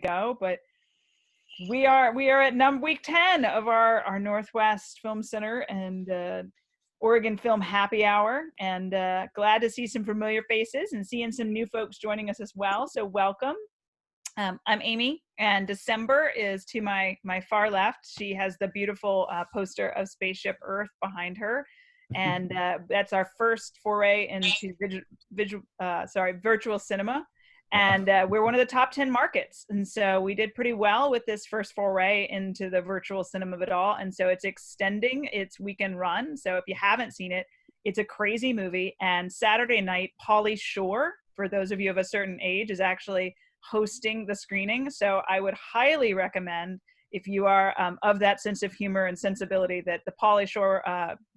go, but we are at week 10 of our Northwest Film Center and Oregon Film Happy Hour, and glad to see some familiar faces and seeing some new folks joining us as well. So welcome. I'm Amy, and December is to my far left. She has the beautiful poster of Spaceship Earth behind her, and that's our first foray into virtual cinema. And we're one of the top 10 markets, and so we did pretty well with this first foray into the virtual cinema of it all. And so it's extending its weekend run. So if you haven't seen it, it's a crazy movie. And Saturday night, Pauly Shore, for those of you of a certain age, is actually hosting the screening. So I would highly recommend, if you are of that sense of humor and sensibility, that the Pauly Shore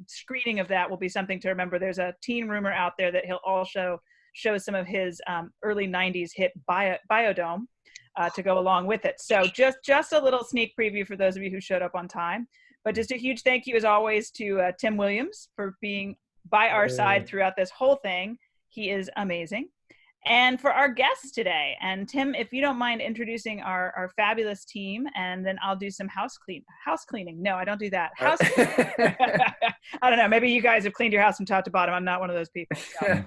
screening of that will be something to remember. There's a teen rumor out there that he'll also show some of his early 90s hit Biodome to go along with it. So just a little sneak preview for those of you who showed up on time. But just a huge thank you as always to Tim Williams for being by our side throughout this whole thing. He is amazing. And for our guests today, and Tim, if you don't mind introducing our fabulous team, and then I'll do some house cleaning. No, I don't do that. I don't know. Maybe you guys have cleaned your house from top to bottom. I'm not one of those people. So.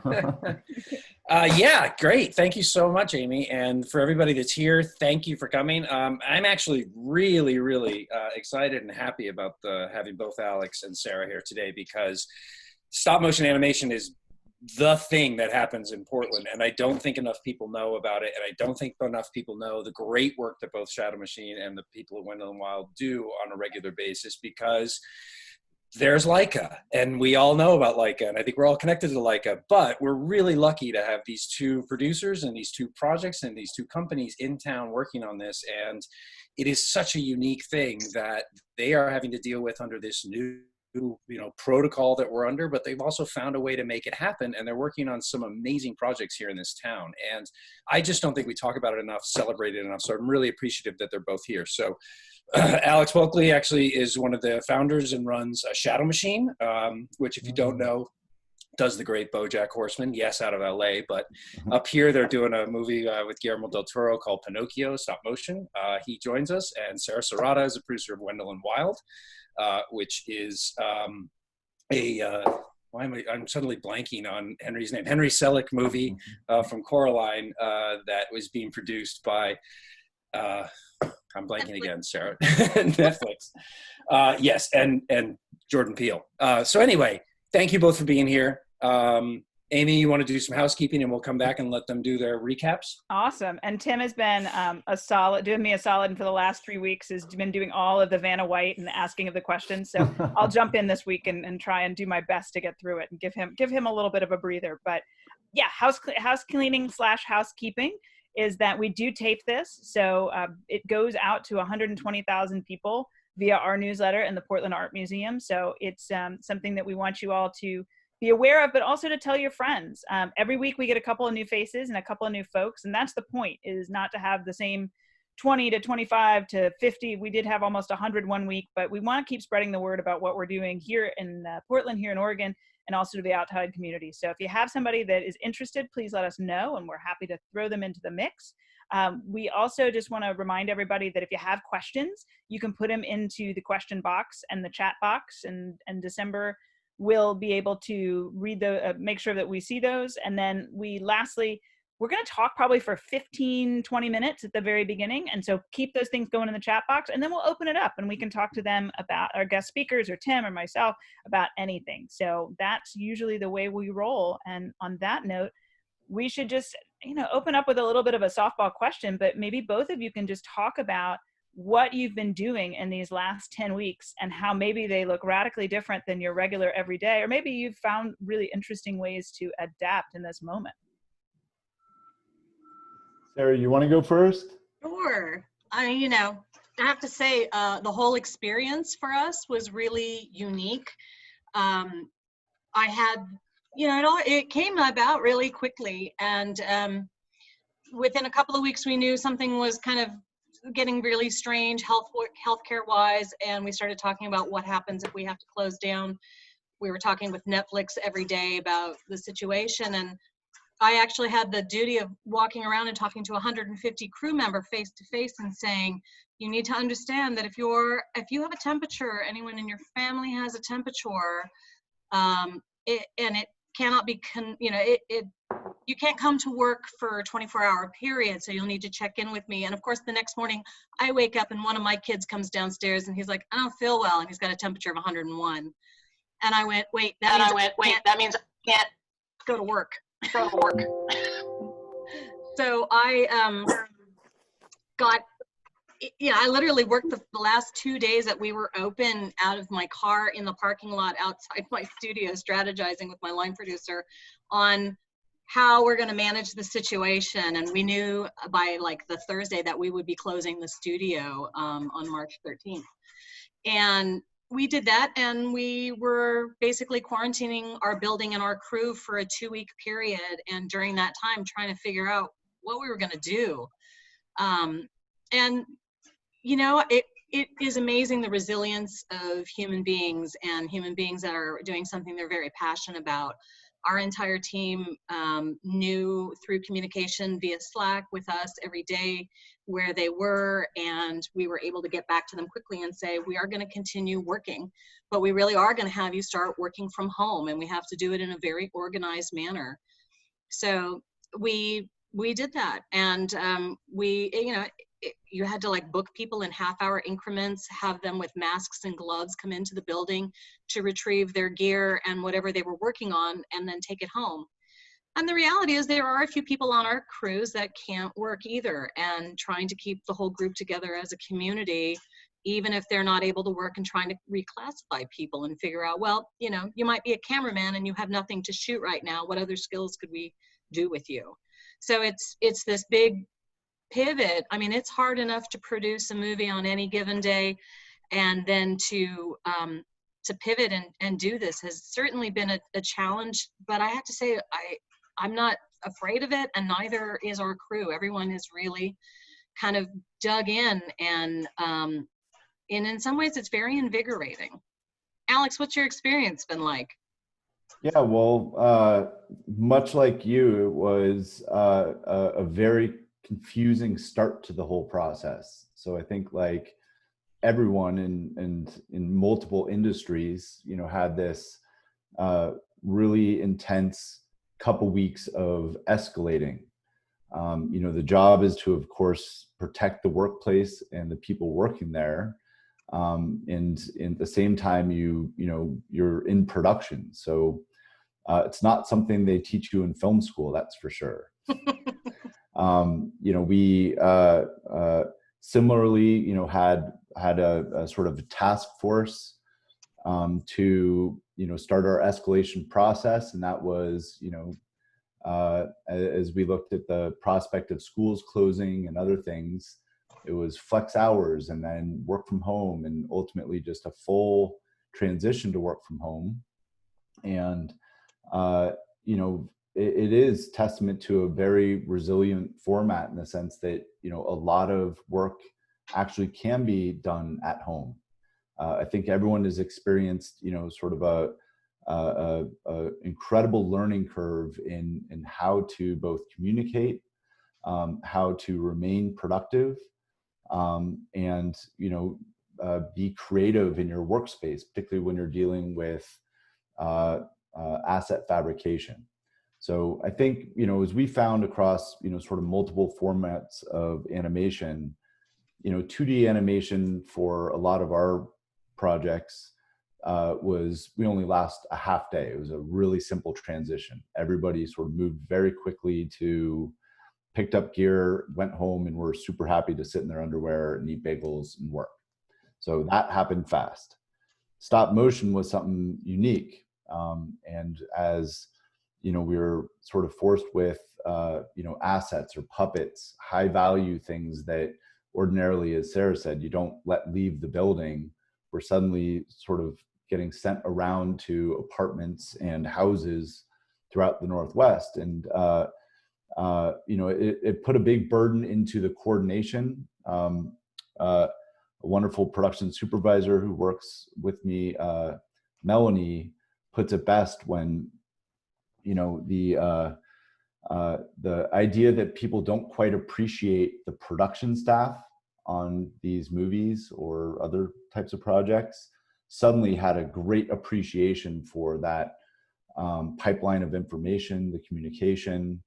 Yeah, great. Thank you so much, Amy. And for everybody that's here, thank you for coming. I'm actually really, really excited and happy about having both Alex and Sarah here today, because stop motion animation is the thing that happens in Portland, and I don't think enough people know about it, and I don't think enough people know the great work that both Shadow Machine and the people at Wendell and Wild do on a regular basis, because there's Laika, and we all know about Laika, and I think we're all connected to Laika, but we're really lucky to have these two producers and these two projects and these two companies in town working on this, and it is such a unique thing that they are having to deal with under this new protocol that we're under, but they've also found a way to make it happen, and they're working on some amazing projects here in this town, and I just don't think we talk about it enough, celebrate it enough, so I'm really appreciative that they're both here. So Alex Bulkley actually is one of the founders and runs Shadow Machine, which, if you don't know, does the great BoJack Horseman, yes, out of LA, but up here they're doing a movie with Guillermo del Toro called Pinocchio, stop motion. He joins us, and Sarah Serrata is a producer of Wendell and Wild, which is I'm suddenly blanking on Henry's name. Henry Selick movie from Coraline that was being produced by, I'm blanking again, Sarah, Netflix. Yes, and Jordan Peele. So anyway, thank you both for being here. Amy, you want to do some housekeeping, and we'll come back and let them do their recaps? Awesome. And Tim has been doing me a solid, and for the last 3 weeks has been doing all of the Vanna White and asking of the questions. So I'll jump in this week and try and do my best to get through it and give him a little bit of a breather. But yeah, house cleaning / housekeeping is that we do tape this. So it goes out to 120,000 people via our newsletter and the Portland Art Museum. So it's something that we want you all to be aware of, but also to tell your friends. Every week we get a couple of new faces and a couple of new folks, and that's the point, is not to have the same 20 to 25 to 50. We did have almost 100 one week, but we want to keep spreading the word about what we're doing here in Portland, here in Oregon, and also to the outside community. So if you have somebody that is interested, please let us know, and we're happy to throw them into the mix. We also just want to remind everybody that if you have questions, you can put them into the question box and the chat box, and December we'll be able to read make sure that we see those. And then we're going to talk probably for 15-20 minutes at the very beginning, and so keep those things going in the chat box, and then we'll open it up and we can talk to them about our guest speakers, or Tim or myself, about anything. So that's usually the way we roll. And on that note, we should just open up with a little bit of a softball question, but maybe both of you can just talk about what you've been doing in these last 10 weeks and how maybe they look radically different than your regular everyday, or maybe you've found really interesting ways to adapt in this moment. Sarah, you want to go first? Sure. I have to say the whole experience for us was really unique. I had, it came about really quickly, and within a couple of weeks we knew something was kind of getting really strange healthcare wise, and we started talking about what happens if we have to close down. We were talking with Netflix every day about the situation, and I actually had the duty of walking around and talking to 150 crew member face to face and saying, you need to understand that if you have a temperature, anyone in your family has a temperature, it cannot be, you can't come to work for a 24-hour period, so you'll need to check in with me. And of course, the next morning I wake up and one of my kids comes downstairs and he's like, I don't feel well, and he's got a temperature of 101. And I went, wait, that means I can't go to work. So I I literally worked the last 2 days that we were open out of my car in the parking lot outside my studio, strategizing with my line producer on how we're going to manage the situation. And we knew by like the Thursday that we would be closing the studio on March 13th. And we did that, and we were basically quarantining our building and our crew for a 2-week period. And during that time, trying to figure out what we were going to do. And, it is amazing, the resilience of human beings, and human beings that are doing something they're very passionate about. Our entire team knew through communication via Slack with us every day where they were, and we were able to get back to them quickly and say, we are going to continue working, but we really are going to have you start working from home, and we have to do it in a very organized manner. So we did that, and you had to like book people in half-hour increments, have them with masks and gloves come into the building to retrieve their gear and whatever they were working on, and then take it home. And the reality is there are a few people on our crews that can't work either, and trying to keep the whole group together as a community, even if they're not able to work, and trying to reclassify people and figure out, well, you might be a cameraman and you have nothing to shoot right now. What other skills could we do with you? So it's this big pivot. I mean, it's hard enough to produce a movie on any given day, and then to pivot and do this has certainly been a challenge. But I have to say, I'm not afraid of it, and neither is our crew. Everyone has really kind of dug in, and in some ways it's very invigorating. Alex, what's your experience been like? Yeah, well, much like you, it was a very confusing start to the whole process. So I think like everyone in multiple industries, had this really intense couple weeks of escalating. The job is to, of course, protect the workplace and the people working there. And at the same time, you're in production. So it's not something they teach you in film school, that's for sure. We similarly, had a sort of a task force to, start our escalation process. And that was, as we looked at the prospect of schools closing and other things, it was flex hours and then work from home, and ultimately just a full transition to work from home. And, it is testament to a very resilient format in the sense that, a lot of work actually can be done at home. I think everyone has experienced, sort of a incredible learning curve in how to both communicate, how to remain productive, and, be creative in your workspace, particularly when you're dealing with asset fabrication. So I think, as we found across, sort of multiple formats of animation, 2D animation for a lot of our projects we only last a half day. It was a really simple transition. Everybody sort of moved very quickly to picked up gear, went home, and were super happy to sit in their underwear and eat bagels and work. So that happened fast. Stop motion was something unique. And as we were sort of forced with, assets or puppets, high value things that ordinarily, as Sarah said, you don't let leave the building. We're suddenly sort of getting sent around to apartments and houses throughout the Northwest. And, it put a big burden into the coordination. A wonderful production supervisor who works with me, Melanie, puts it best when, the the idea that people don't quite appreciate the production staff on these movies or other types of projects suddenly had a great appreciation for that pipeline of information, the communication,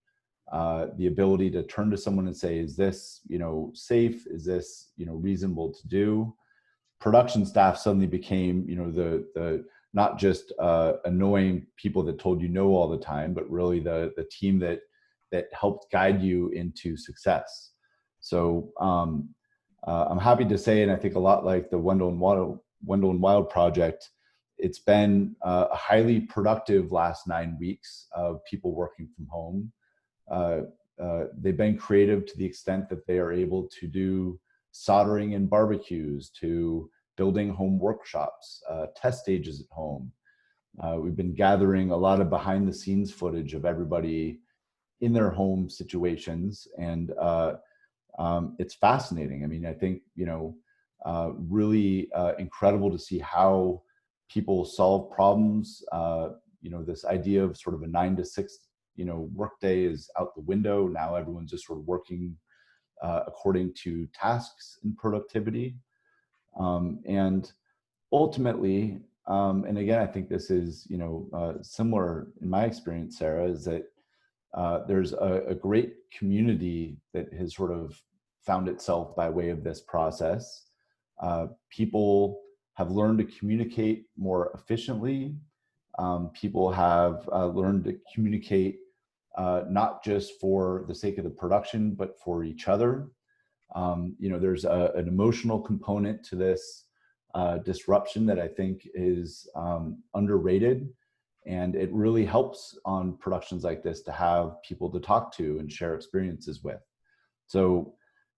the ability to turn to someone and say, is this, safe? Is this, reasonable to do? Production staff suddenly became, the not just annoying people that told you no all the time, but really the team that helped guide you into success. So I'm happy to say, and I think a lot like the Wendell and Wild project, it's been a highly productive last 9 weeks of people working from home. They've been creative to the extent that they are able to do soldering and barbecues, to building home workshops, test stages at home. We've been gathering a lot of behind the scenes footage of everybody in their home situations, and it's fascinating. I mean, I think, really incredible to see how people solve problems. This idea of sort of a 9 to 6, workday is out the window. Now everyone's just sort of working according to tasks and productivity. And ultimately, and again, I think this is, similar in my experience, Sarah, is that there's a great community that has sort of found itself by way of this process. People have learned to communicate more efficiently. People have learned to communicate not just for the sake of the production, but for each other. There's an emotional component to this disruption that I think is underrated. And it really helps on productions like this to have people to talk to and share experiences with. So,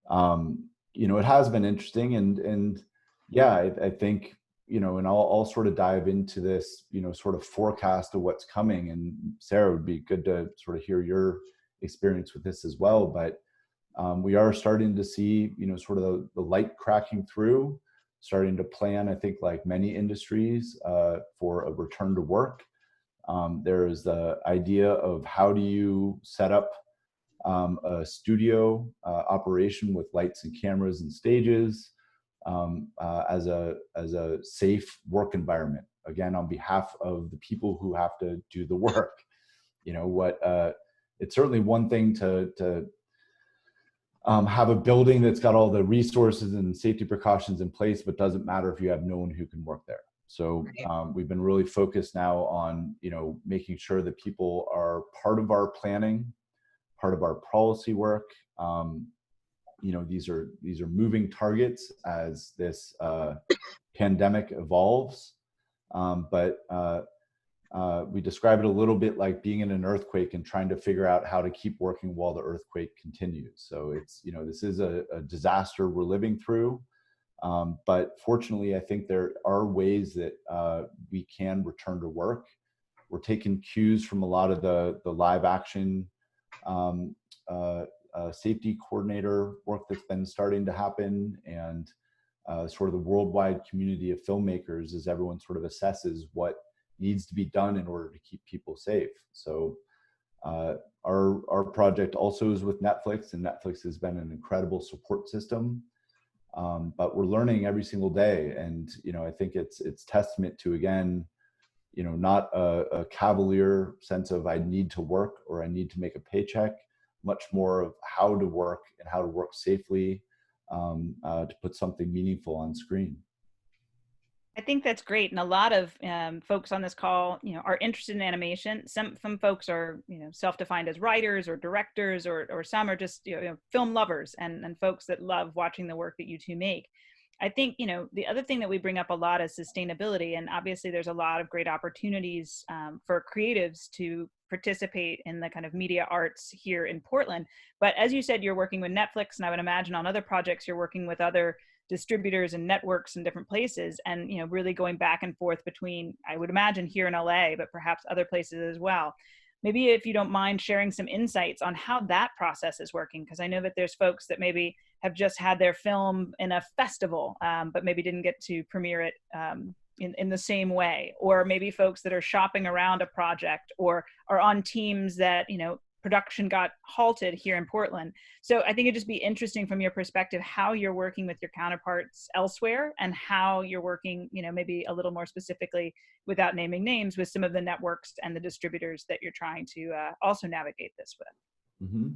it has been interesting. And yeah, I think, and I'll sort of dive into this, sort of forecast of what's coming. And Sarah, it would be good to sort of hear your experience with this as well. But we are starting to see, sort of the light cracking through, starting to plan, I think, like many industries, for a return to work. There is the idea of how do you set up a studio operation with lights and cameras and stages as a safe work environment. Again, on behalf of the people who have to do the work. It's certainly one thing to have a building that's got all the resources and safety precautions in place, but doesn't matter if you have no one who can work there. So we've been really focused now on, making sure that people are part of our planning, part of our policy work. These are moving targets as this pandemic evolves. But we describe it a little bit like being in an earthquake and trying to figure out how to keep working while the earthquake continues. So it's, this is a disaster we're living through. But fortunately, I think there are ways that we can return to work. We're taking cues from a lot of the live action safety coordinator work that's been starting to happen, and sort of the worldwide community of filmmakers as everyone sort of assesses what needs to be done in order to keep people safe. So our project also is with Netflix, and Netflix has been an incredible support system. But we're learning every single day. And, I think it's testament to, again, not a cavalier sense of I need to work or I need to make a paycheck, much more of how to work and how to work safely to put something meaningful on screen. I think that's great. And a lot of folks on this call, are interested in animation. Some folks are, self-defined as writers or directors, or some are just, film lovers and folks that love watching the work that you two make. I think, the other thing that we bring up a lot is sustainability. And obviously there's a lot of great opportunities for creatives to participate in the kind of media arts here in Portland. But as you said, you're working with Netflix, and I would imagine on other projects, you're working with other distributors and networks in different places, and really going back and forth between, I would imagine, here in LA, but perhaps other places as well. Maybe if you don't mind sharing some insights on how that process is working, because I know that there's folks that maybe have just had their film in a festival, but maybe didn't get to premiere it in the same way, or maybe folks that are shopping around a project or are on teams that production got halted here in Portland. So I think it'd just be interesting from your perspective how you're working with your counterparts elsewhere, and how you're working, maybe a little more specifically, without naming names, with some of the networks and the distributors that you're trying to also navigate this with. Mm-hmm.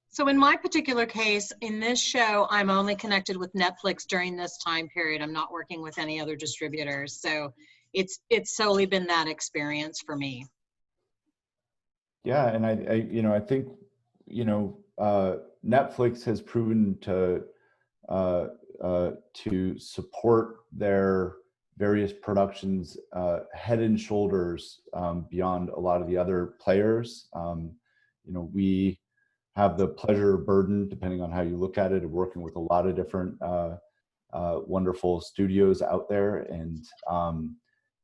So in my particular case, in this show, I'm only connected with Netflix during this time period. I'm not working with any other distributors. So it's solely been that experience for me. Yeah, and I think, Netflix has proven to support their various productions head and shoulders beyond a lot of the other players. We have the pleasure or burden, depending on how you look at it, of working with a lot of different wonderful studios out there, and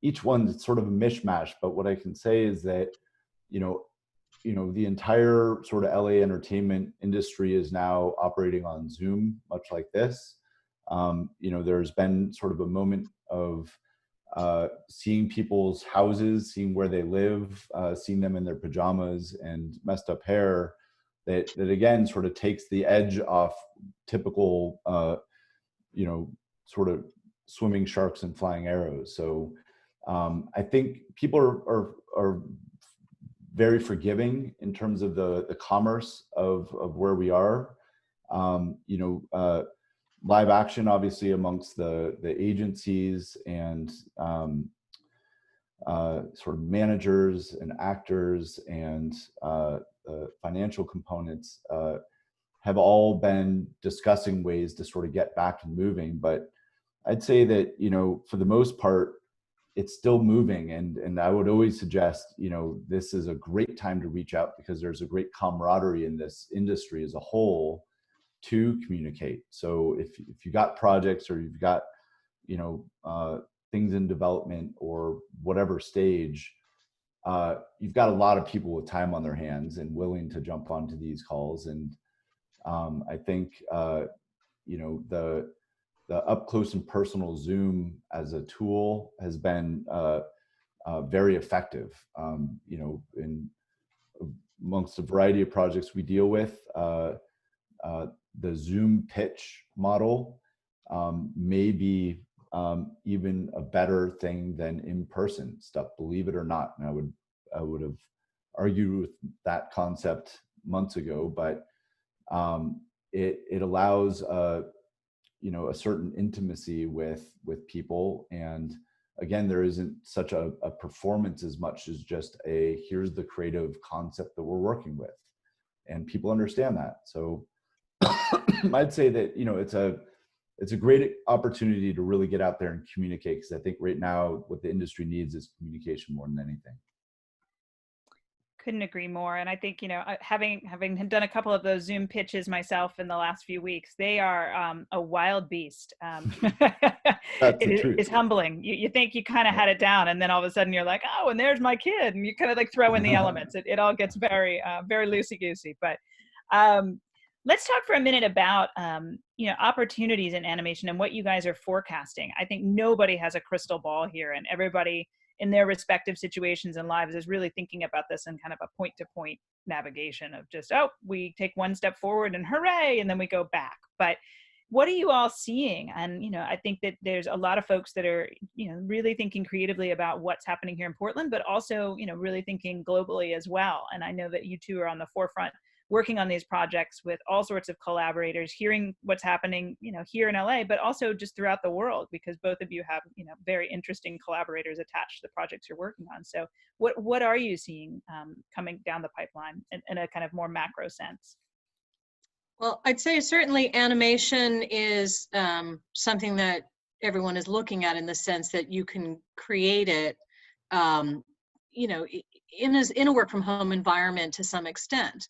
each one's sort of a mishmash. But what I can say is that the entire sort of LA entertainment industry is now operating on Zoom, much like this. There's been sort of a moment of seeing people's houses, seeing where they live, seeing them in their pajamas and messed up hair, that again sort of takes the edge off typical, sort of swimming sharks and flying arrows. So I think people are very forgiving in terms of the commerce of where we are. Live action, obviously, amongst the agencies and sort of managers and actors and financial components have all been discussing ways to sort of get back and moving. But I'd say that, for the most part, it's still moving. And I would always suggest, this is a great time to reach out, because there's a great camaraderie in this industry as a whole to communicate. So if you got projects, or you've got, things in development or whatever stage, you've got a lot of people with time on their hands and willing to jump onto these calls. And I think, the up close and personal Zoom as a tool has been very effective. In amongst a variety of projects we deal with, the Zoom pitch model may be even a better thing than in-person stuff, believe it or not. And I would have argued with that concept months ago, but it allows a certain intimacy with people. And again, there isn't such a performance as much as just here's the creative concept that we're working with, and people understand that. So I'd say that, it's a great opportunity to really get out there and communicate, because I think right now what the industry needs is communication more than anything. Couldn't agree more. And I think, having done a couple of those Zoom pitches myself in the last few weeks, they are a wild beast. It's humbling. You think you kind of had it down, and then all of a sudden you're like, oh, and there's my kid, and you kind of like throw in the elements. It all gets very, very loosey-goosey. But let's talk for a minute about, opportunities in animation and what you guys are forecasting. I think nobody has a crystal ball here, and everybody in their respective situations and lives is really thinking about this in kind of a point-to-point navigation of just, we take one step forward and hooray, and then we go back. But what are you all seeing? And, I think that there's a lot of folks that are, really thinking creatively about what's happening here in Portland, but also, really thinking globally as well. And I know that you two are on the forefront working on these projects with all sorts of collaborators, hearing what's happening, here in LA, but also just throughout the world, because both of you have, very interesting collaborators attached to the projects you're working on. So what are you seeing coming down the pipeline in a kind of more macro sense? Well, I'd say certainly animation is something that everyone is looking at, in the sense that you can create it, in a work from home environment to some extent.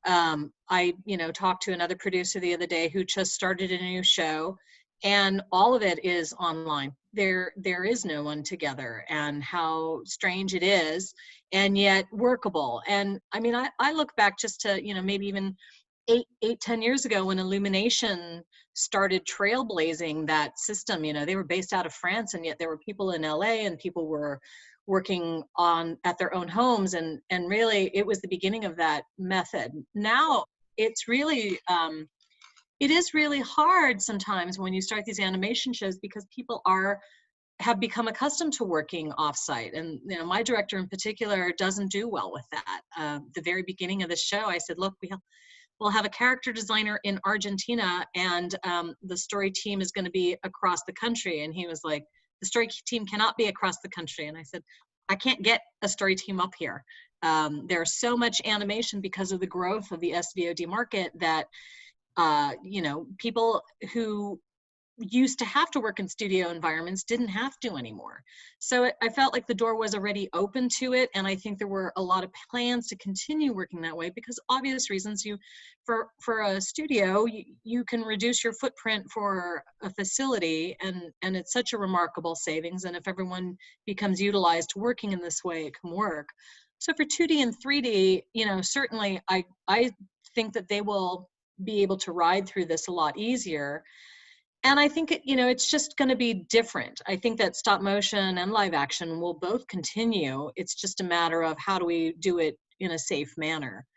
I talked to another producer the other day who just started a new show, and all of it is online. There is no one together, and how strange it is, and yet workable. And I mean, I look back just to, maybe even 10 years ago, when Illumination started trailblazing that system. They were based out of France, and yet there were people in LA, and people were working on at their own homes, and really it was the beginning of that method. Now it's really it is really hard sometimes when you start these animation shows, because people have become accustomed to working offsite. And my director in particular doesn't do well with that. The very beginning of the show, I said, look, we'll have a character designer in Argentina, and the story team is going to be across the country. And he was like, the story team cannot be across the country. And I said, I can't get a story team up here. There's so much animation because of the growth of the SVOD market that people who used to have to work in studio environments didn't have to anymore. So I felt like the door was already open to it. And I think there were a lot of plans to continue working that way, because obvious reasons. For a studio, you can reduce your footprint for a facility, and it's such a remarkable savings. And if everyone becomes utilized working in this way, it can work. So for 2D and 3D, certainly I think that they will be able to ride through this a lot easier. And I think it's just going to be different. I think that stop motion and live action will both continue. It's just a matter of how do we do it in a safe manner.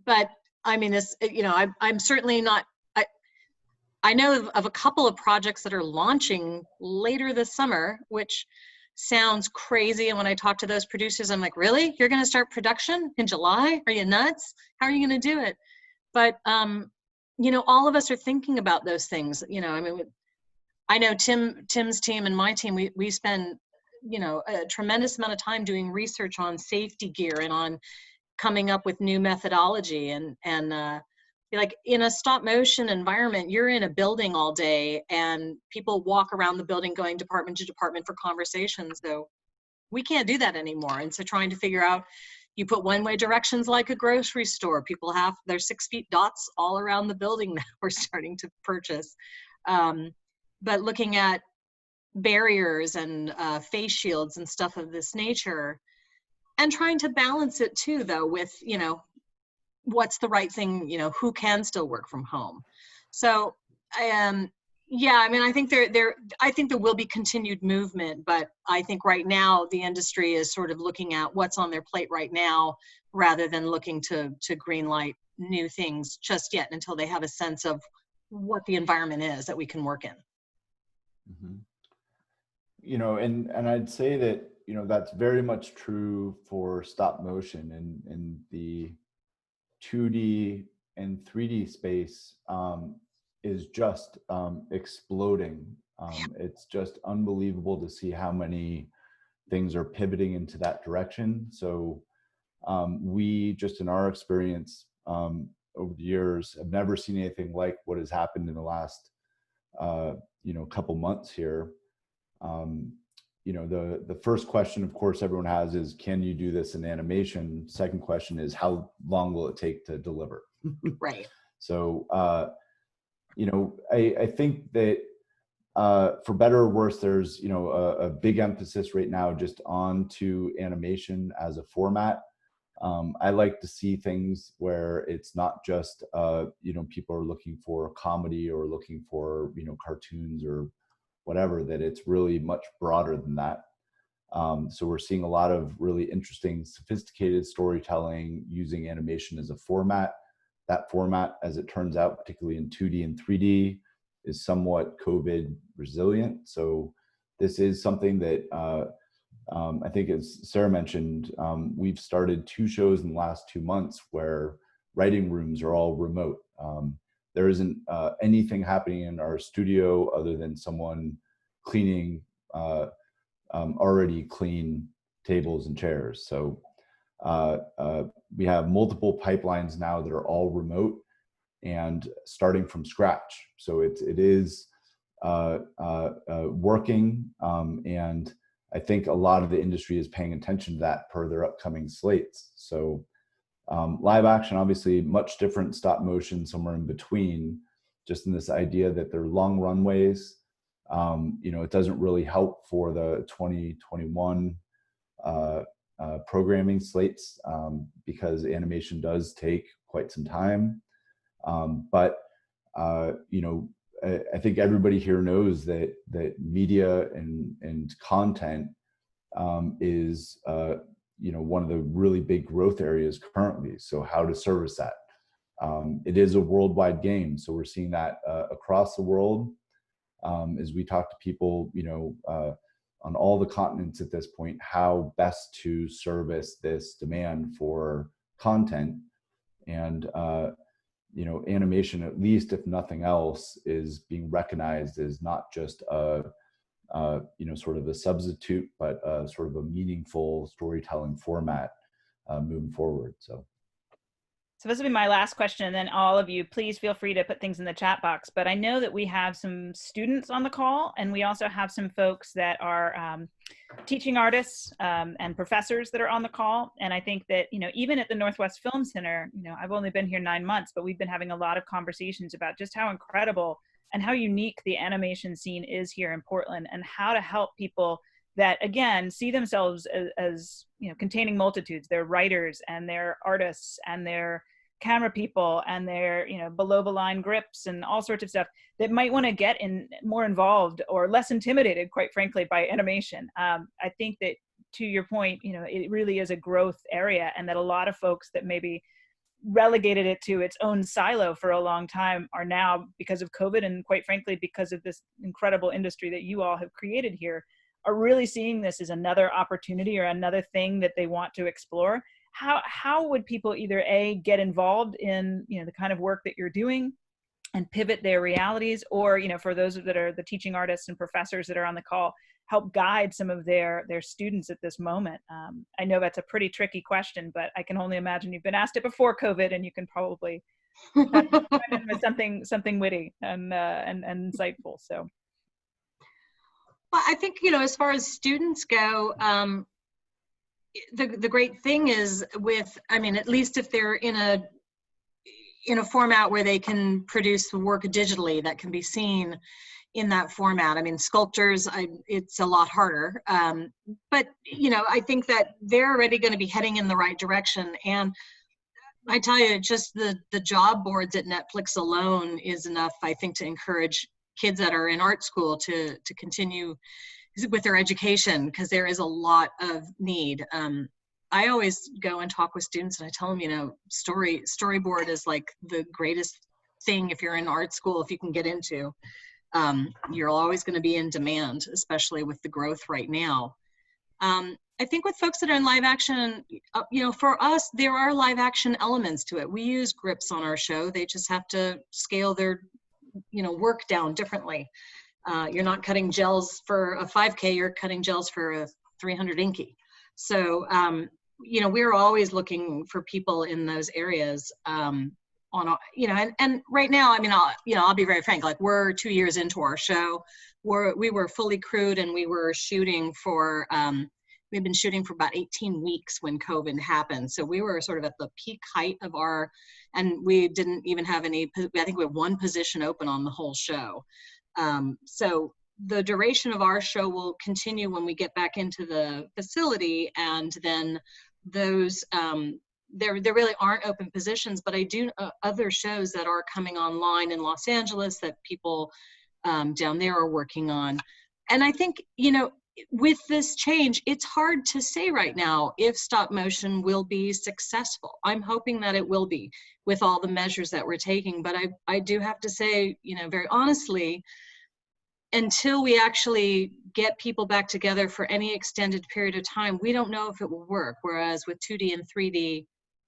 But I mean, this, I'm certainly not, I know of a couple of projects that are launching later this summer, which sounds crazy. And when I talk to those producers, I'm like, really? You're going to start production in July? Are you nuts? How are you going to do it? But, all of us are thinking about those things. I know Tim's team and my team, we spend, a tremendous amount of time doing research on safety gear and on coming up with new methodology. And like in a stop motion environment, you're in a building all day and people walk around the building going department to department for conversations. So we can't do that anymore. And so trying to figure out, you put one-way directions like a grocery store. People have their 6 feet dots all around the building that we're starting to purchase. But looking at barriers and face shields and stuff of this nature, and trying to balance it too, though, with, what's the right thing, who can still work from home. So, I think I think there will be continued movement, but I think right now the industry is sort of looking at what's on their plate right now, rather than looking to green light new things just yet, until they have a sense of what the environment is that we can work in. Mm-hmm. And I'd say that, that's very much true for stop motion, and the 2D and 3D space is just exploding. It's just unbelievable to see how many things are pivoting into that direction. So we, just in our experience over the years, have never seen anything like what has happened in the last couple months here. The first question, of course, everyone has is, can you do this in animation? Second question is, how long will it take to deliver? Right. So, I think that for better or worse, there's, a big emphasis right now just onto animation as a format. I like to see things where it's not just, people are looking for comedy or looking for, cartoons or whatever, that it's really much broader than that. So we're seeing a lot of really interesting, sophisticated storytelling using animation as a format. That format, as it turns out, particularly in 2D and 3D, is somewhat COVID resilient. So this is something that I think, as Sarah mentioned, we've started 2 shows in the last 2 months where writing rooms are all remote. There isn't anything happening in our studio other than someone cleaning already clean tables and chairs. So we have multiple pipelines now that are all remote and starting from scratch. So it is working, and I think a lot of the industry is paying attention to that per their upcoming slates. So live action, obviously much different, stop motion somewhere in between, just in this idea that they're long runways. It doesn't really help for the 2021 programming slates because animation does take quite some time. But I think everybody here knows that media and content is one of the really big growth areas currently. So how to service that? It is a worldwide game, so we're seeing that across the world as we talk to people, on all the continents at this point, how best to service this demand for content. And animation, at least if nothing else, is being recognized as not just a sort of a substitute, but sort of a meaningful storytelling format moving forward. So this will be my last question, and then all of you, please feel free to put things in the chat box. But I know that we have some students on the call, and we also have some folks that are teaching artists and professors that are on the call. And I think that, even at the Northwest Film Center, I've only been here 9 months, but we've been having a lot of conversations about just how incredible and how unique the animation scene is here in Portland, and how to help people that, again, see themselves as containing multitudes. They're writers and they're artists and they're camera people and they're below the line grips and all sorts of stuff that might want to get more involved or less intimidated, quite frankly, by animation. I think that, to your point, it really is a growth area, and that a lot of folks that maybe relegated it to its own silo for a long time are now, because of COVID and quite frankly because of this incredible industry that you all have created here, are really seeing this as another opportunity or another thing that they want to explore. How would people either get involved in the kind of work that you're doing and pivot their realities, or for those that are the teaching artists and professors that are on the call, help guide some of their students at this moment? I know that's a pretty tricky question, but I can only imagine you've been asked it before COVID, and you can probably chime in with something witty and insightful. So, well, I think as far as students go, the great thing is at least if they're in a format where they can produce the work digitally that can be seen in that format. Sculptures, it's a lot harder. But I think that they're already going to be heading in the right direction. And I tell you, just the job boards at Netflix alone is enough, I think, to encourage kids that are in art school to continue with their education, because there is a lot of need. I always go and talk with students and I tell them, storyboard is like the greatest thing if you're in art school, if you can get into. You're always going to be in demand, especially with the growth right now. I think with folks that are in live action, for us, there are live action elements to it. We use grips on our show. They just have to scale their work down differently. You're not cutting gels for a 5K, you're cutting gels for a 300 inky. So, we're always looking for people in those areas. And right now, I'll be very frank, like, we're 2 years into our show. We were fully crewed, and we were shooting for, we've been shooting for about 18 weeks when COVID happened. So we were sort of at the peak height of and we didn't even have I think we had one position open on the whole show. So the duration of our show will continue when we get back into the facility, and then those, there really aren't open positions, but I do other shows that are coming online in Los Angeles that people down there are working on. And I think, with this change, it's hard to say right now if stop motion will be successful. I'm hoping that it will be, with all the measures that we're taking. But I do have to say, very honestly, until we actually get people back together for any extended period of time, we don't know if it will work. Whereas with 2D and 3D,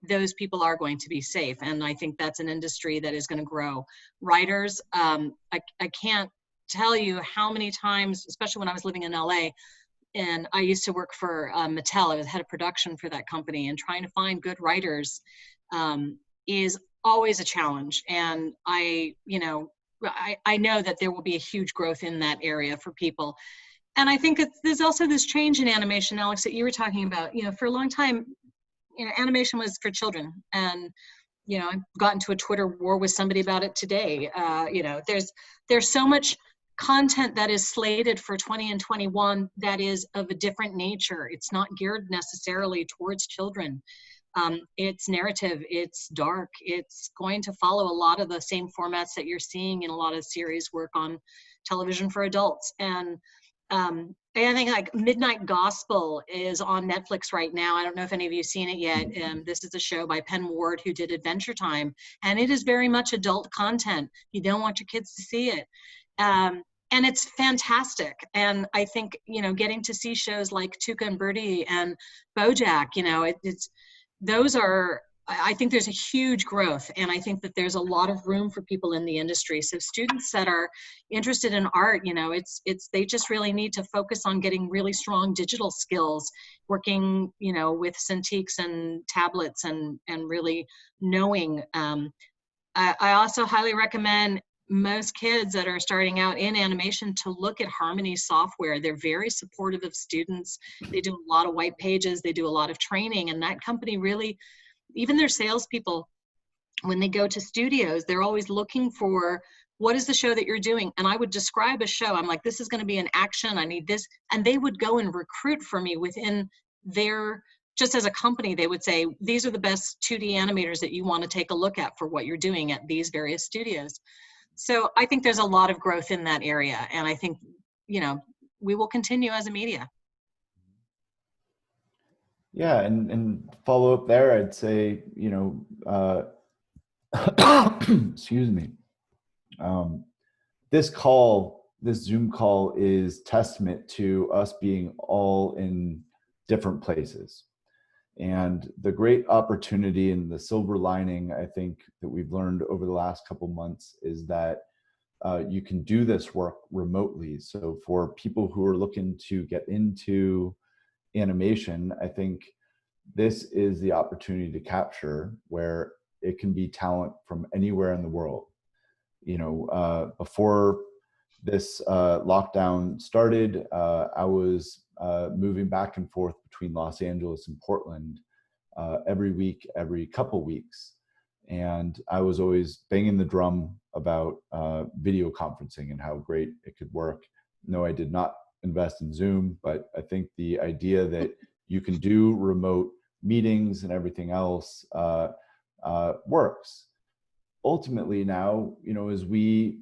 those people are going to be safe. And I think that's an industry that is going to grow. Writers, I can't tell you how many times, especially when I was living in LA, and I used to work for Mattel. I was head of production for that company, and trying to find good writers is always a challenge. And I know that there will be a huge growth in that area for people. And I think there's also this change in animation, Alex, that you were talking about. For a long time, animation was for children. And I've gotten to a Twitter war with somebody about it today. There's so much content that is slated for 20 and 21 that is of a different nature. It's not geared necessarily towards children. It's narrative, it's dark, it's going to follow a lot of the same formats that you're seeing in a lot of series work on television for adults. And I think like Midnight Gospel is on Netflix right now. I don't know if any of you have seen it yet. This is a show by Penn Ward, who did Adventure Time, and it is very much adult content. You don't want your kids to see it. And it's fantastic. And I think, you know, getting to see shows like Tuca and Birdie and BoJack, you know, I think there's a huge growth, and I think that there's a lot of room for people in the industry. So students that are interested in art, you know, they just really need to focus on getting really strong digital skills, working, you know, with Cintiqs and tablets, and really knowing. I also highly recommend most kids that are starting out in animation to look at Harmony software. They're very supportive of students. They do a lot of white pages. They do a lot of training, and that company really, even their salespeople, when they go to studios, they're always looking for, what is the show that you're doing? And I would describe a show. I'm like, this is going to be an action. I need this. And they would go and recruit for me within their, just as a company, they would say, these are the best 2D animators that you want to take a look at for what you're doing at these various studios. So I think there's a lot of growth in that area. And I think, you know, we will continue as a media. Yeah, and follow up there, I'd say, you know, excuse me. This Zoom call is testament to us being all in different places. And the great opportunity and the silver lining, I think, that we've learned over the last couple months is that you can do this work remotely. So for people who are looking to get into animation, I think this is the opportunity to capture where it can be talent from anywhere in the world. You know, before this lockdown started, I was moving back and forth between Los Angeles and Portland every week, every couple weeks. And I was always banging the drum about video conferencing and how great it could work. No, I did not invest in Zoom, but I think the idea that you can do remote meetings and everything else works. Ultimately now, you know, as we,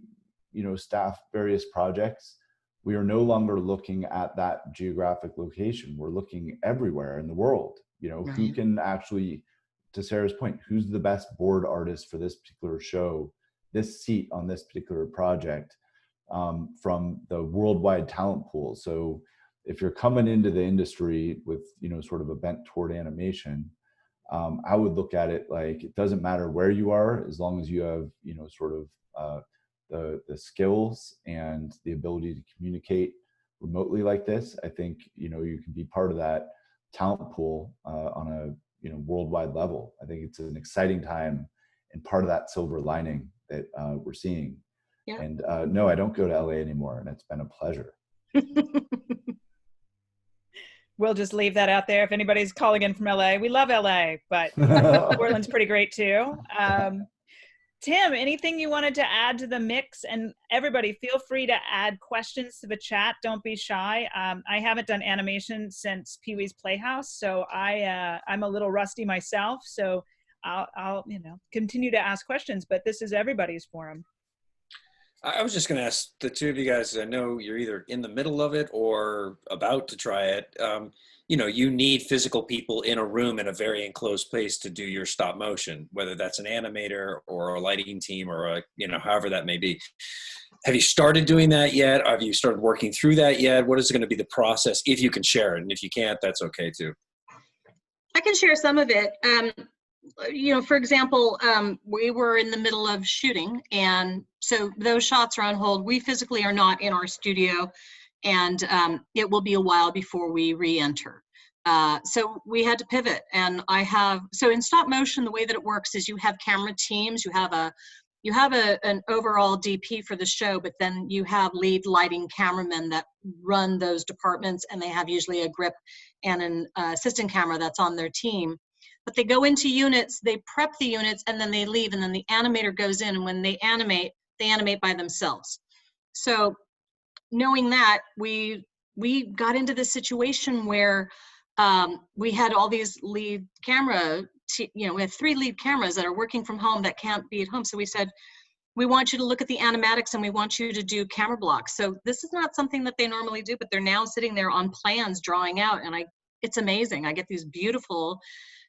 you know, staff various projects, we are no longer looking at that geographic location. We're looking everywhere in the world. You know, Right. Who can actually, to Sarah's point, who's the best board artist for this particular show, this seat on this particular project, from the worldwide talent pool. So if you're coming into the industry with, you know, sort of a bent toward animation, I would look at it like it doesn't matter where you are, as long as you have, you know, sort of the skills and the ability to communicate remotely like this. I think, you know, you can be part of that talent pool on a, you know, worldwide level. I think it's an exciting time and part of that silver lining that we're seeing. Yeah. And no, I don't go to LA anymore, and it's been a pleasure. We'll just leave that out there. If anybody's calling in from LA, we love LA, but Portland's pretty great too. Tim, anything you wanted to add to the mix? And everybody, feel free to add questions to the chat. Don't be shy. I haven't done animation since Pee-wee's Playhouse, so I'm a little rusty myself. So I'll you know, continue to ask questions, but this is everybody's forum. I was just going to ask the two of you guys, I know you're either in the middle of it or about to try it. You know, you need physical people in a room in a very enclosed place to do your stop motion, whether that's an animator or a lighting team or a, you know, however that may be. Have you started doing that yet? Have you started working through that yet? What is going to be the process, if you can share it? And if you can't, that's okay too. I can share some of it. You know, for example, we were in the middle of shooting, and so those shots are on hold. We physically are not in our studio, and it will be a while before we re-enter. So we had to pivot, and so in stop motion, the way that it works is you have camera teams, you have an overall DP for the show, but then you have lead lighting cameramen that run those departments, and they have usually a grip and an assistant camera that's on their team. But they go into units, they prep the units, and then they leave, and then the animator goes in, and when they animate by themselves. So knowing that, we got into this situation where we had all these lead camera we have 3 lead cameras that are working from home that can't be at home. So we said, we want you to look at the animatics and we want you to do camera blocks. So this is not something that they normally do, but they're now sitting there on plans drawing out, and it's amazing. I get these beautiful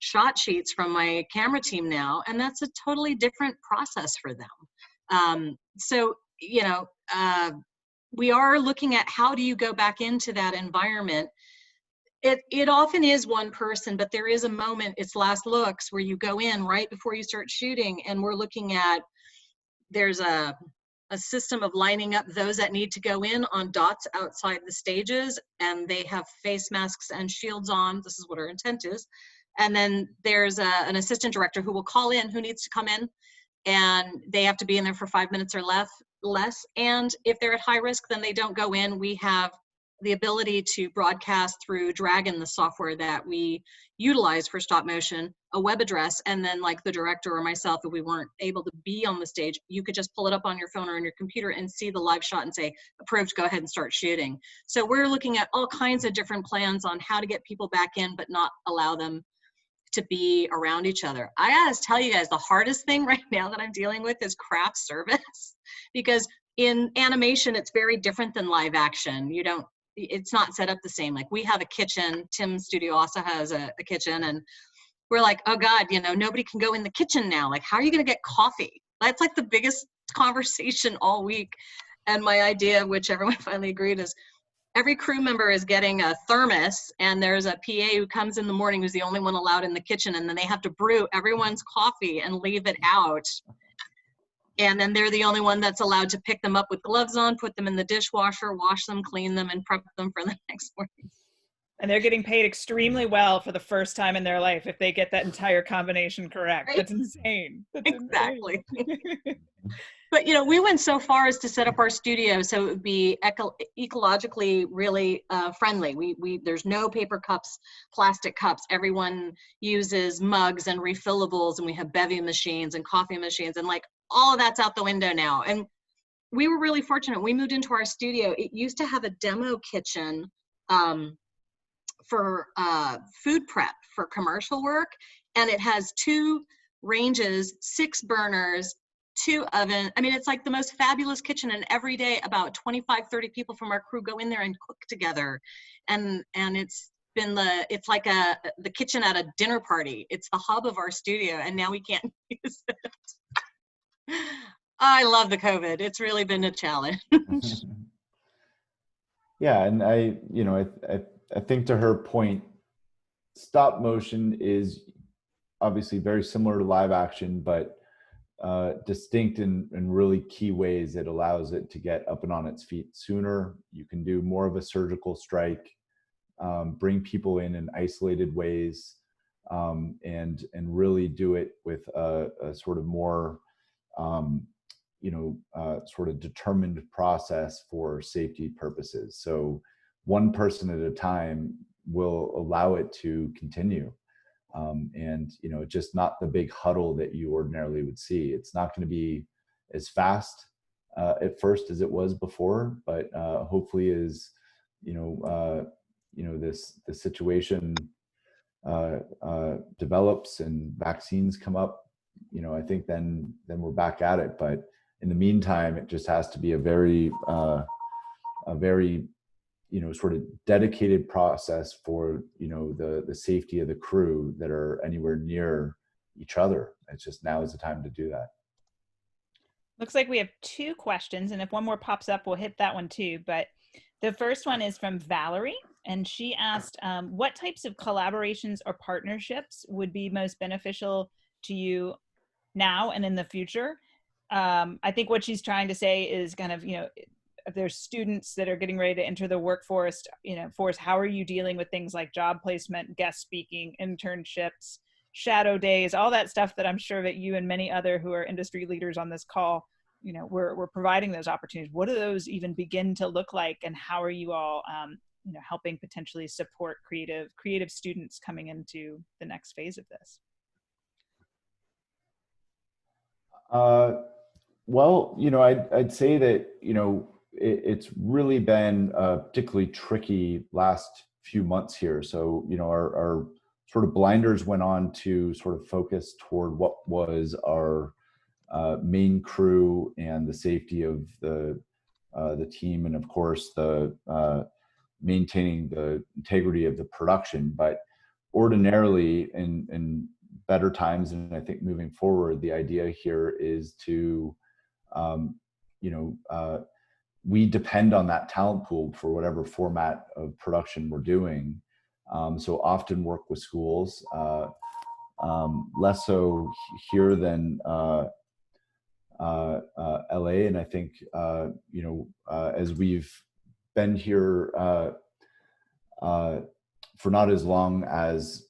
shot sheets from my camera team now, and that's a totally different process for them. So, we are looking at how do you go back into that environment. It often is one person, but there is a moment, it's last looks, where you go in right before you start shooting, and we're looking at, there's a system of lining up those that need to go in on dots outside the stages, and they have face masks and shields on. This is what our intent is. And then there's an assistant director who will call in who needs to come in, and they have to be in there for 5 minutes or less. And if they're at high risk, then they don't go in. We have the ability to broadcast through Dragon, the software that we utilize for stop motion, a web address, and then like the director or myself, if we weren't able to be on the stage, you could just pull it up on your phone or on your computer and see the live shot and say, approved, go ahead and start shooting. So we're looking at all kinds of different plans on how to get people back in, but not allow them to be around each other. I gotta tell you guys, the hardest thing right now that I'm dealing with is craft service, because in animation, it's very different than live action. It's not set up the same. Like, we have a kitchen. Tim's studio also has a kitchen, and we're like, oh God, nobody can go in the kitchen now. Like, how are you going to get coffee? That's like the biggest conversation all week. And my idea, which everyone finally agreed, is every crew member is getting a thermos, and there's a PA who comes in the morning who's the only one allowed in the kitchen, and then they have to brew everyone's coffee and leave it out. And then they're the only one that's allowed to pick them up with gloves on, put them in the dishwasher, wash them, clean them, and prep them for the next morning. And they're getting paid extremely well for the first time in their life if they get that entire combination correct. Right? That's insane. That's exactly. Insane. But, we went so far as to set up our studio so it would be ecologically really friendly. There's no paper cups, plastic cups. Everyone uses mugs and refillables, and we have bevy machines and coffee machines, and like all of that's out the window now. And we were really fortunate. We moved into our studio. It used to have a demo kitchen for food prep for commercial work, and it has 2 ranges, 6 burners, 2 ovens. I mean, it's like the most fabulous kitchen, and every day about 25, 30 people from our crew go in there and cook together. And it's been it's like the kitchen at a dinner party. It's the hub of our studio, and now we can't use it. I love the COVID. It's really been a challenge. Yeah, and I think to her point, stop motion is obviously very similar to live action, but distinct in really key ways. It allows it to get up and on its feet sooner. You can do more of a surgical strike, bring people in isolated ways, and really do it with a sort of more sort of determined process for safety purposes. So one person at a time will allow it to continue. And, just not the big huddle that you ordinarily would see. It's not going to be as fast at first as it was before, but hopefully as, the situation develops and vaccines come up, I think then we're back at it. But in the meantime, it just has to be a very sort of dedicated process for, the safety of the crew that are anywhere near each other. It's just, now is the time to do that. Looks like we have 2 questions, and if one more pops up, we'll hit that one too. But the first one is from Valerie, and she asked, what types of collaborations or partnerships would be most beneficial to you now and in the future? I think what she's trying to say is kind of, if there's students that are getting ready to enter the workforce, how are you dealing with things like job placement, guest speaking, internships, shadow days, all that stuff that I'm sure that you and many other who are industry leaders on this call, we're providing those opportunities. What do those even begin to look like, and how are you all, helping potentially support creative students coming into the next phase of this? Well, I'd say that, it's really been a particularly tricky last few months here. So, our sort of blinders went on to sort of focus toward what was our main crew and the safety of the team, and of course the maintaining the integrity of the production. But ordinarily, in better times, and I think moving forward, the idea here is to, we depend on that talent pool for whatever format of production we're doing. So often work with schools, less so here than LA. And I think, as we've been here for not as long as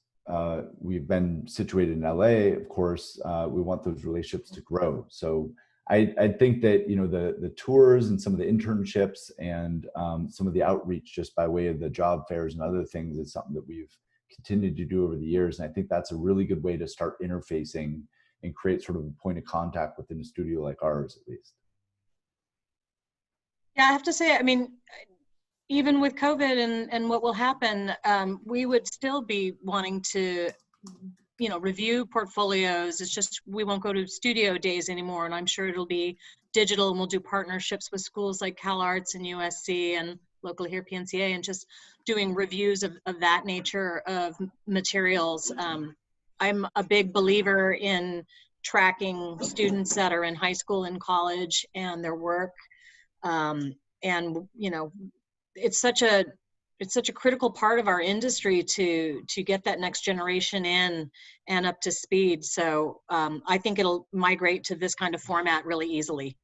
we've been situated in LA, of course, we want those relationships to grow. So I think that, the tours and some of the internships and some of the outreach just by way of the job fairs and other things is something that we've continued to do over the years. And I think that's a really good way to start interfacing and create sort of a point of contact within a studio like ours, at least. Yeah, I have to say, I mean, even with COVID and what will happen, we would still be wanting to, review portfolios. It's just, we won't go to studio days anymore. And I'm sure it'll be digital, and we'll do partnerships with schools like CalArts and USC and locally here, PNCA, and just doing reviews of that nature of materials. I'm a big believer in tracking students that are in high school and college and their work. It's such a critical part of our industry to get that next generation in and up to speed. So I think it'll migrate to this kind of format really easily.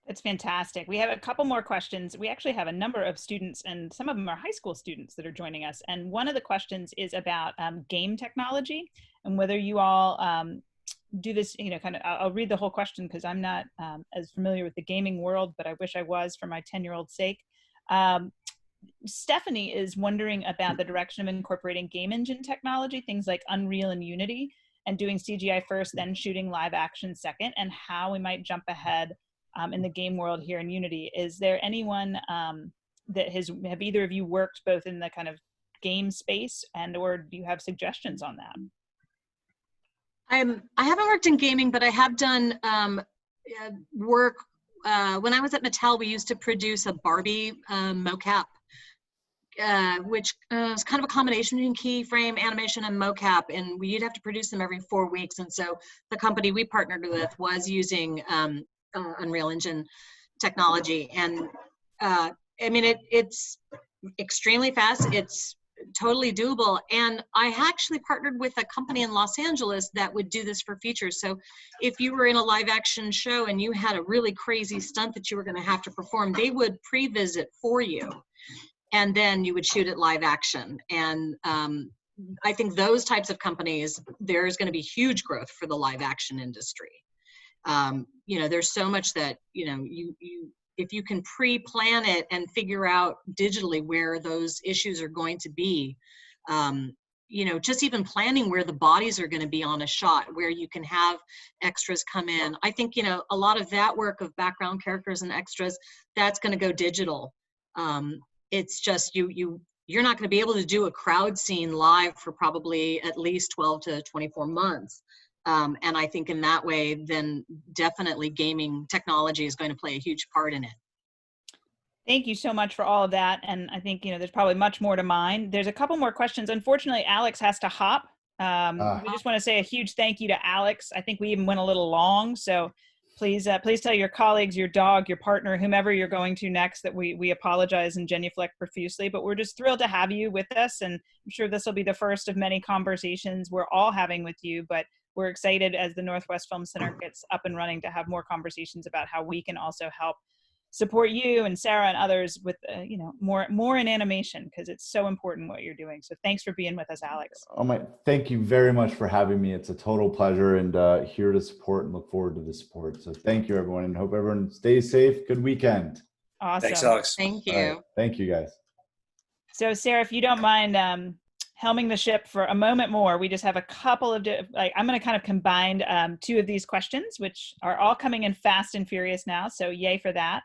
That's fantastic. We have a couple more questions. We actually have a number of students, and some of them are high school students that are joining us. And one of the questions is about game technology and whether you all do this, I'll read the whole question because I'm not as familiar with the gaming world, but I wish I was for my 10-year-old's sake. Stephanie is wondering about the direction of incorporating game engine technology, things like Unreal and Unity, and doing CGI first, then shooting live action second, and how we might jump ahead in the game world here in Unity. Is there anyone that have either of you worked both in the kind of game space, and or do you have suggestions on that? I haven't worked in gaming, but I have done work. When I was at Mattel, we used to produce a Barbie mocap, which is kind of a combination between keyframe, animation, and mocap, and we'd have to produce them every 4 weeks. And so the company we partnered with was using Unreal Engine technology. And it's extremely fast. It's totally doable. And I actually partnered with a company in Los Angeles that would do this for features. So if you were in a live action show and you had a really crazy stunt that you were going to have to perform, they would pre-visit for you. And then you would shoot it live action. And I think those types of companies, there's going to be huge growth for the live action industry. There's so much that, if you can pre-plan it and figure out digitally where those issues are going to be, just even planning where the bodies are going to be on a shot, where you can have extras come in. I think, a lot of that work of background characters and extras, that's going to go digital. It's just, you're not going to be able to do a crowd scene live for probably at least 12 to 24 months. And I think in that way, then definitely gaming technology is going to play a huge part in it. Thank you so much for all of that. And I think, there's probably much more to mine. There's a couple more questions. Unfortunately, Alex has to hop. We just want to say a huge thank you to Alex. I think we even went a little long. So please tell your colleagues, your dog, your partner, whomever you're going to next, that we apologize and genuflect profusely. But we're just thrilled to have you with us. And I'm sure this will be the first of many conversations we're all having with you. But we're excited as the Northwest Film Center gets up and running to have more conversations about how we can also help support you and Sarah and others with, more in animation, because it's so important what you're doing. So thanks for being with us, Alex. Thank you very much for having me. It's a total pleasure, and here to support and look forward to the support. So thank you, everyone, and hope everyone stays safe. Good weekend. Awesome. Thanks, Alex. Thank you. Right. Thank you, guys. So Sarah, if you don't mind helming the ship for a moment more, we just have a couple of, I'm going to kind of combine two of these questions, which are all coming in fast and furious now. So yay for that.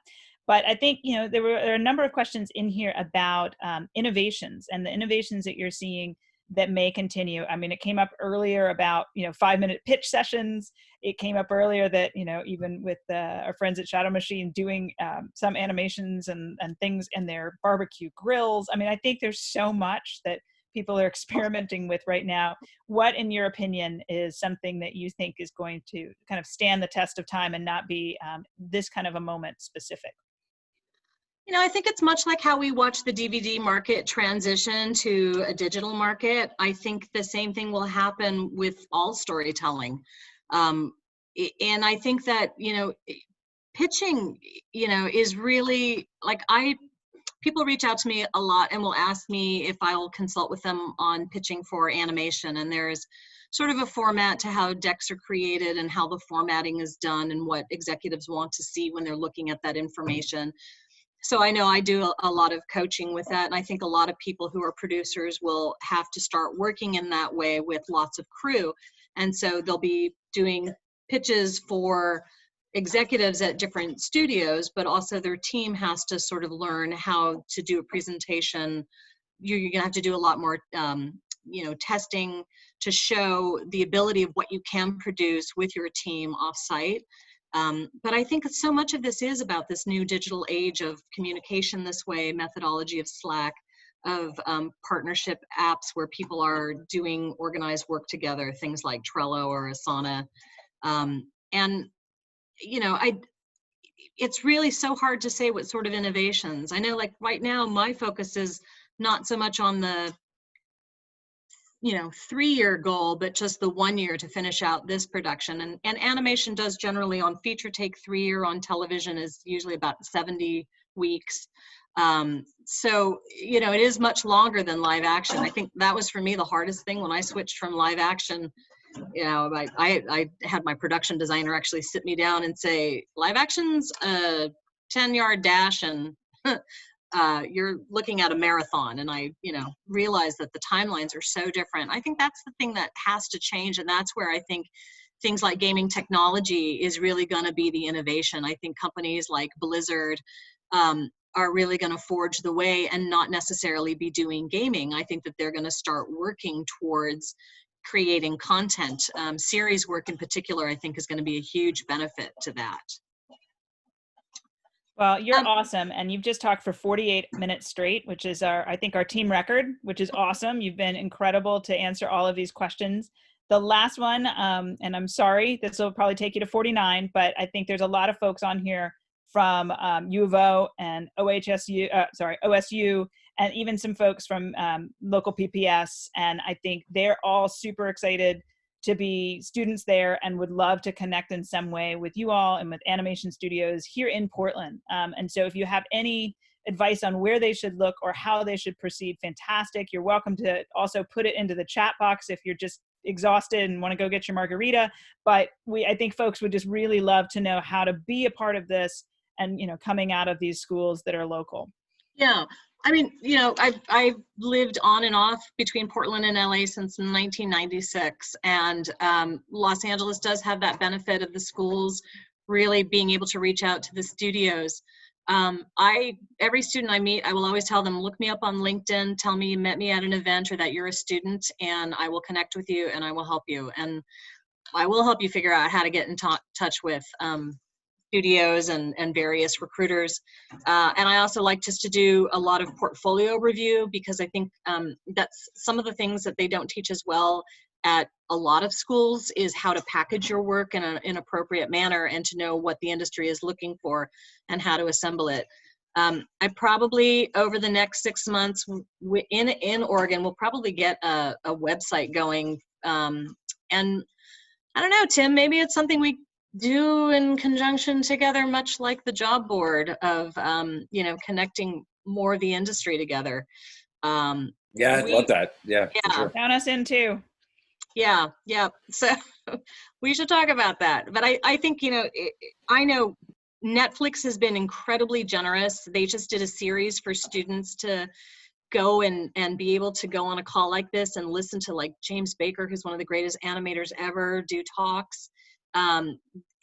But I think, there are a number of questions in here about innovations and the innovations that you're seeing, that may continue. I mean, it came up earlier about, 5-minute pitch sessions. It came up earlier that, even with our friends at Shadow Machine doing some animations and things in their barbecue grills. I mean, I think there's so much that people are experimenting with right now. What, in your opinion, is something that you think is going to kind of stand the test of time and not be this kind of a moment specific? I think it's much like how we watch the DVD market transition to a digital market. I think the same thing will happen with all storytelling. And I think that, pitching, is really like people reach out to me a lot and will ask me if I will consult with them on pitching for animation. And there's sort of a format to how decks are created and how the formatting is done and what executives want to see when they're looking at that information. So I know I do a lot of coaching with that. And I think a lot of people who are producers will have to start working in that way with lots of crew. And so they'll be doing pitches for executives at different studios, but also their team has to sort of learn how to do a presentation. You're gonna have to do a lot more, testing to show the ability of what you can produce with your team offsite. But I think so much of this is about this new digital age of communication this way, methodology of Slack, of partnership apps where people are doing organized work together, things like Trello or Asana. It's really so hard to say what sort of innovations. I know, like right now, my focus is not so much on the 3-year goal, but just the 1 year to finish out this production. And animation does generally on feature take 3 year, on television is usually about 70 weeks. So, it is much longer than live action. I think that was for me the hardest thing when I switched from live action. I had my production designer actually sit me down and say, live action's a 10-yard dash and you're looking at a marathon. And I, realized that the timelines are so different. I think that's the thing that has to change. And that's where I think things like gaming technology is really going to be the innovation. I think companies like Blizzard are really going to forge the way and not necessarily be doing gaming. I think that they're going to start working towards creating content. Series work in particular, I think, is going to be a huge benefit to that. Well, you're awesome. And you've just talked for 48 minutes straight, which is I think our team record, which is awesome. You've been incredible to answer all of these questions. The last one, and I'm sorry, this will probably take you to 49, but I think there's a lot of folks on here from U of O and OSU, and even some folks from local PPS. And I think they're all super excited to be students there and would love to connect in some way with you all and with animation studios here in Portland. And so if you have any advice on where they should look or how they should proceed, fantastic. You're welcome to also put it into the chat box if you're just exhausted and want to go get your margarita. But I think folks would just really love to know how to be a part of this and, coming out of these schools that are local. Yeah. I mean, I've lived on and off between Portland and LA since 1996, and Los Angeles does have that benefit of the schools really being able to reach out to the studios. Every student I meet, I will always tell them, look me up on LinkedIn, tell me you met me at an event or that you're a student, and I will connect with you and I will help you. And I will help you figure out how to get in touch with studios and various recruiters. And I also like just to do a lot of portfolio review, because I think that's some of the things that they don't teach as well at a lot of schools is how to package your work in an appropriate manner and to know what the industry is looking for and how to assemble it. I probably, over the next 6 months in Oregon, will probably get a website going. And I don't know, Tim, maybe it's something we do in conjunction together, much like the job board of, connecting more of the industry together. Yeah, I'd love that. Yeah, yeah. for sure. Count us in too. Yeah. So we should talk about that. But I think, I know Netflix has been incredibly generous. They just did a series for students to go and be able to go on a call like this and listen to like James Baker, who's one of the greatest animators ever, do talks.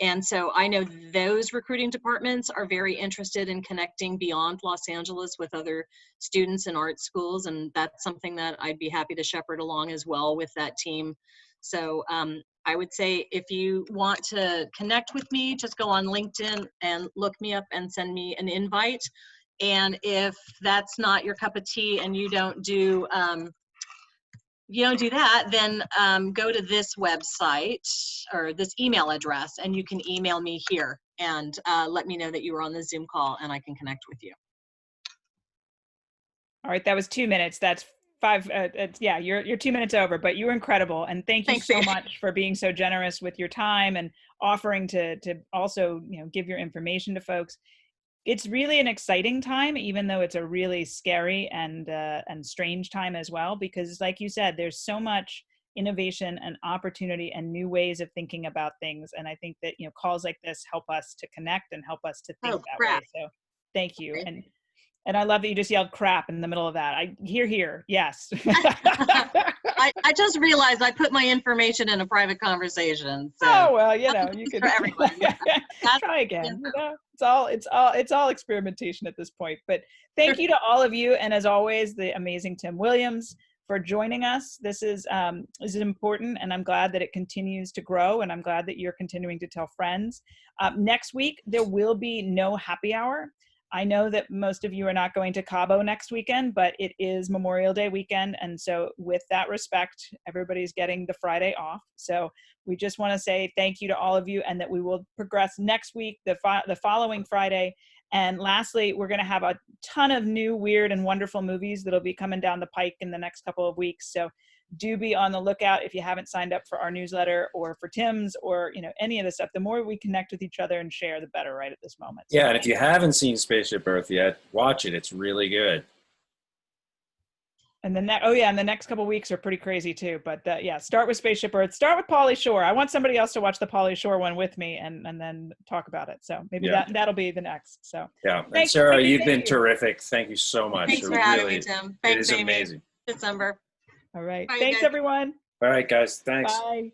And so I know those recruiting departments are very interested in connecting beyond Los Angeles with other students in art schools. And that's something that I'd be happy to shepherd along as well with that team. So I would say if you want to connect with me, just go on LinkedIn and look me up and send me an invite. And if that's not your cup of tea and you don't do that, then go to this website or this email address, and you can email me here and let me know that you were on the Zoom call, and I can connect with you. All right, that was 2 minutes. That's 5. Yeah, you're 2 minutes over, but you were incredible, and thank you Thanks, so Amy. much for being so generous with your time and offering to also give your information to folks. It's really an exciting time, even though it's a really scary and strange time as well, because like you said, there's so much innovation and opportunity and new ways of thinking about things. And I think that, calls like this help us to connect and help us to think that way. So thank you. And I love that you just yelled crap in the middle of that. I hear, yes. I just realized I put my information in a private conversation. So. Oh, well, you can for everyone. try again. It's all experimentation at this point. But thank you to all of you, and as always, the amazing Tim Williams for joining us. This is important, and I'm glad that it continues to grow, and I'm glad that you're continuing to tell friends. Next week there will be no happy hour. I know that most of you are not going to Cabo next weekend, but it is Memorial Day weekend. And so with that respect, everybody's getting the Friday off. So we just want to say thank you to all of you, and that we will progress next week, the following Friday. And lastly, we're going to have a ton of new, weird, and wonderful movies that'll be coming down the pike in the next couple of weeks. So do be on the lookout if you haven't signed up for our newsletter or for Tim's or any of the stuff. The more we connect with each other and share, the better right at this moment. Yeah, and if you haven't seen Spaceship Earth yet, watch it. It's really good. And the next couple of weeks are pretty crazy too. But start with Spaceship Earth. Start with Pauly Shore. I want somebody else to watch the Pauly Shore one with me and then talk about it. So maybe that'll be the next. So yeah, and Sarah, you've been terrific. Thank you so much. Thanks for having me, Tim. Thanks, it is Amy. amazing. December. All right. Bye, Thanks, guys. everyone. All right, guys. Thanks. Bye.